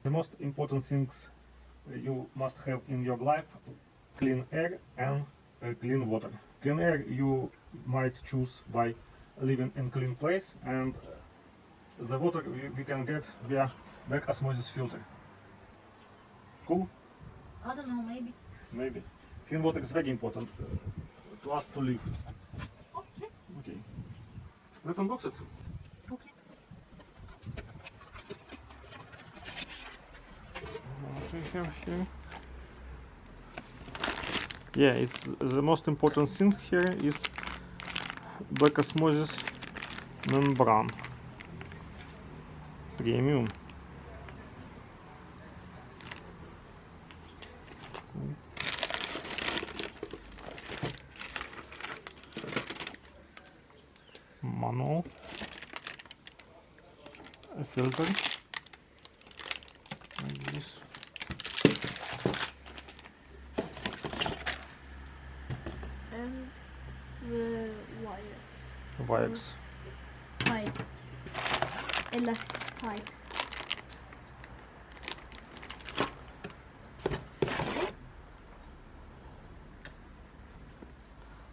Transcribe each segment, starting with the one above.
The most important things you must have in your life: clean air and clean water. Clean air you might choose by living in clean place, and the water we can get via back osmosis filter. Cool? I don't know, maybe. Maybe. Clean water is very important to us to live. Okay. Okay. Let's unbox it. Okay. What we have here? Yeah, it's the most important thing here is back osmosis membrane. Premium. Manual. A filter. Like this. And the wires. Wires. Pipe. Elastic pipe.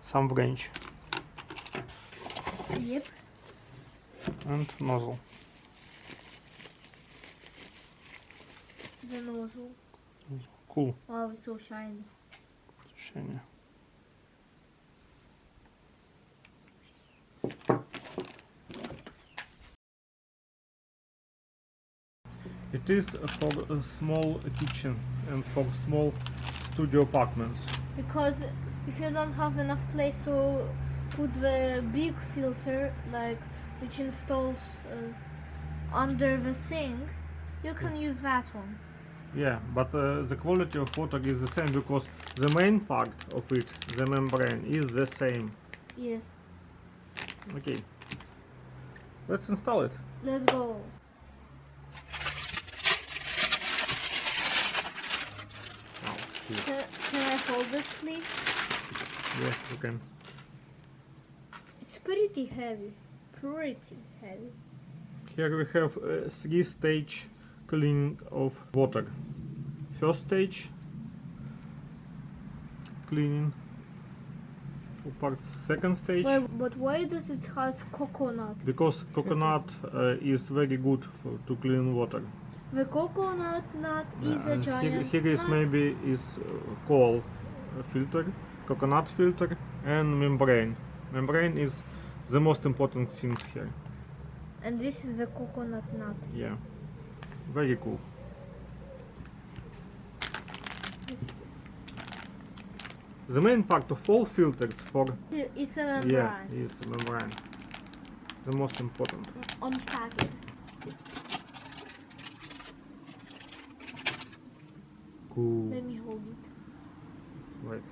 Some wrench. Yep. And nozzle. The nozzle. Cool. Wow, it's so shiny. Shiny. It is for a small kitchen and for small studio apartments. Because if you don't have enough place to put the big filter, like which installs under the sink, you can use that one. Yeah, but the quality of water is the same because the main part of it, the membrane, is the same. Yes. Okay. Let's install it. Let's go. Oh, here. Can I hold it, please? Yes, you can. It's pretty heavy. Pretty heavy. Here we have a 3-stage cleaning of water. First stage cleaning for parts. Second stage, But why does it has coconut? because coconut is very good to clean water. The coconut nut is a giant Here is nut. maybe is coal filter, coconut filter, and membrane. Membrane is the most important thing here. And this is the coconut nut. Yeah, very cool. The main part of all filters for It's a membrane. is membrane. The most important. Unpack it. Cool. Let me hold it.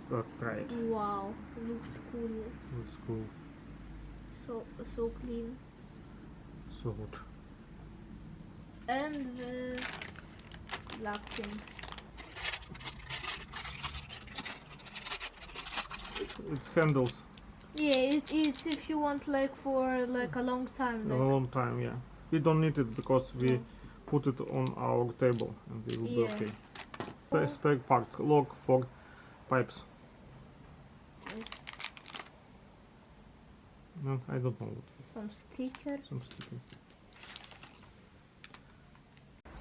Let's try it. Wow, looks cool. Looks cool. So clean. So good. And the black things. It's handles Yeah, it's if you want like for like a long time. a Like, long time. Yeah, we don't need it because we No. put it on our table and it will be Yeah. okay. Spare parts, lock for pipes. yes, No, I don't know what. some stickers. Some sticker.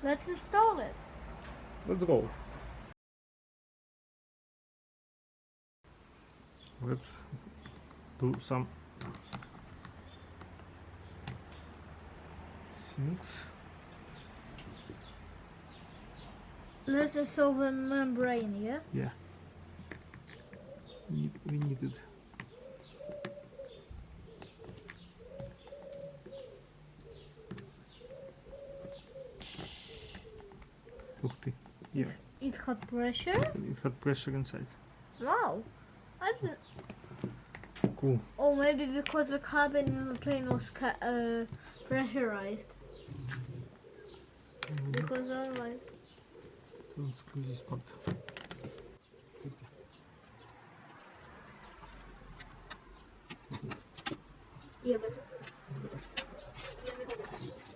Let's install it. Let's go. Let's do some things. Let's install the membrane, yeah? Yeah. We need it. Okay. Yeah, It had pressure? it had pressure inside. Wow. I didn't. Cool. Oh, maybe because the cabin in the plane was pressurized. Because otherwise. Don't screw this part. Yeah, but.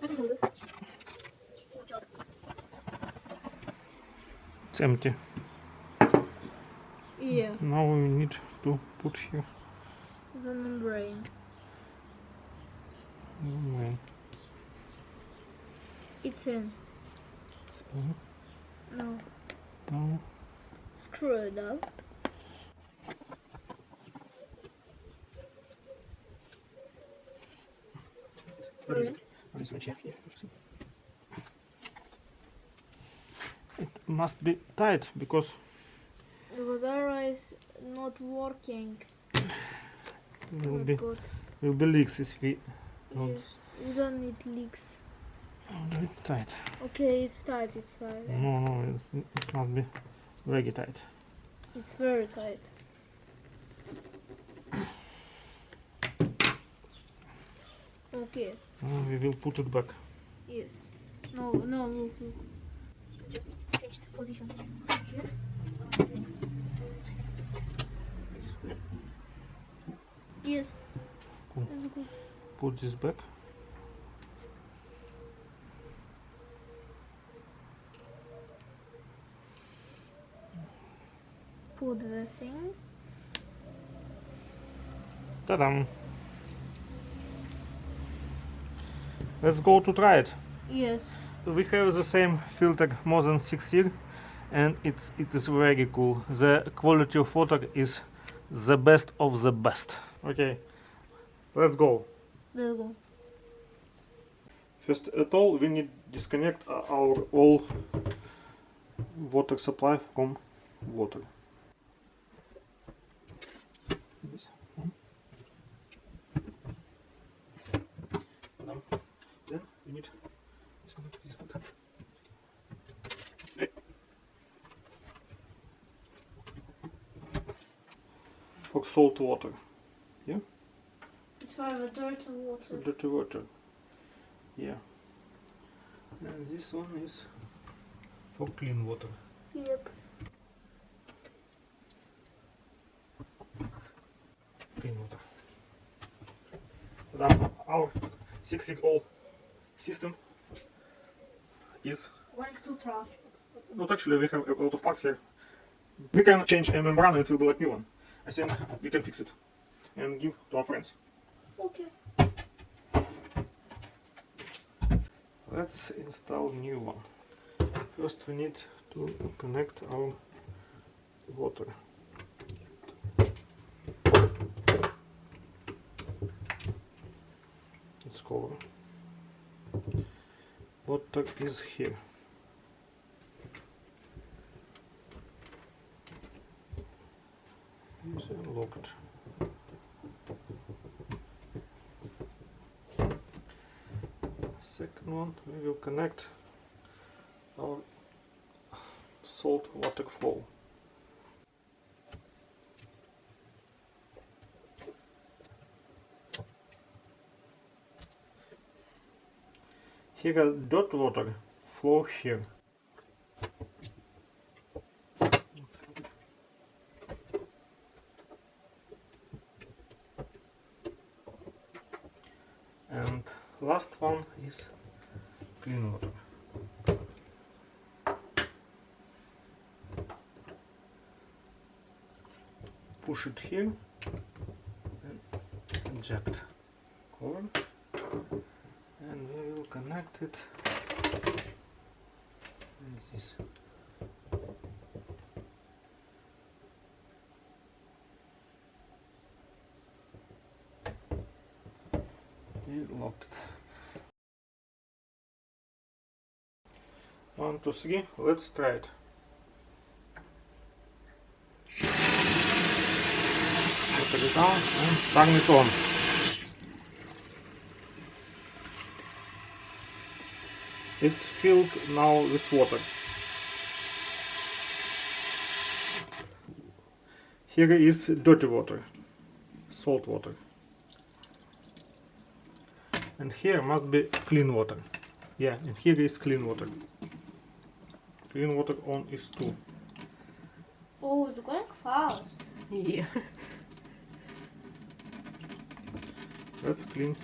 Let me hold it. Good job. it's empty. Yeah, Now we need to put here. the membrane. It's in. No. No. Screw it up. It must be tight because Otherwise not working. will be leaks if we don't Yes, we don't need leaks. do it tight. Okay, it's tight, yeah. No, it must be very tight. It's very tight. Okay. Now we will put it back. Yes. No, look. Just change the position here. Yes. Cool. That's good. Put this back. Put the thing. Ta-dam! Let's go to try it. Yes. We have the same filter more than 6 years, and it is very cool. The quality of water is the best of the best. Okay, let's go. Let's go. First of all, we need disconnect our all water supply from water. This one. Then we need disconnect this one. For salt water. Yeah? It's for the dirty water. Dirty water. Yeah. And this one is for clean water. Yep. Clean water. Now our 6-year-old system is Going to trash. not actually we have a lot of parts here. We can change a membrane, it will be like new one. I think we can fix it and give to our friends. Okay. Let's install new one. First we need to connect our water. Let's cover. Water is here. It's unlocked. Second one, we will connect our salt water flow. Here are dirt water flow here. And last one is clean water. Push it here and inject. Cover. And we will connect it like this. We locked it. 1, 2, 3. Let's try it. Put it down and turn it on. It's filled now with water. Here is dirty water, salt water. And here must be clean water. Yeah, and here is clean water. Clean water on is 2. Oh, it's going fast. Yeah. Let's clean.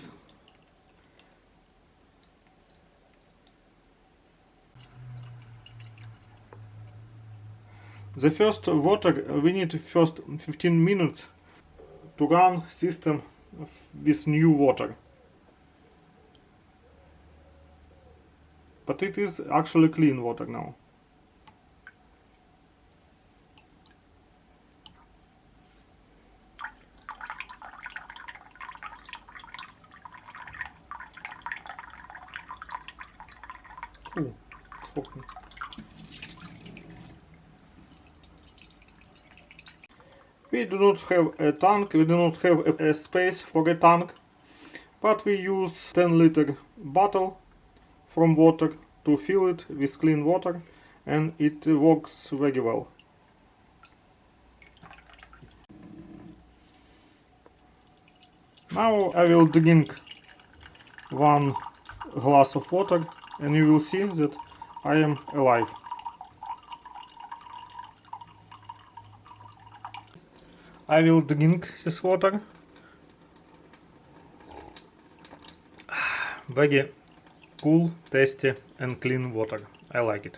The first water, we need first 15 minutes to run system with new water. But it is actually clean water now. Oh, it's open. We do not have a tank, we do not have a space for a tank, but we use 10-liter bottle from water to fill it with clean water, and it works very well. Now I will drink 1 glass of water and you will see that I am alive. I will drink this water. Very cool, tasty and clean water. I like it.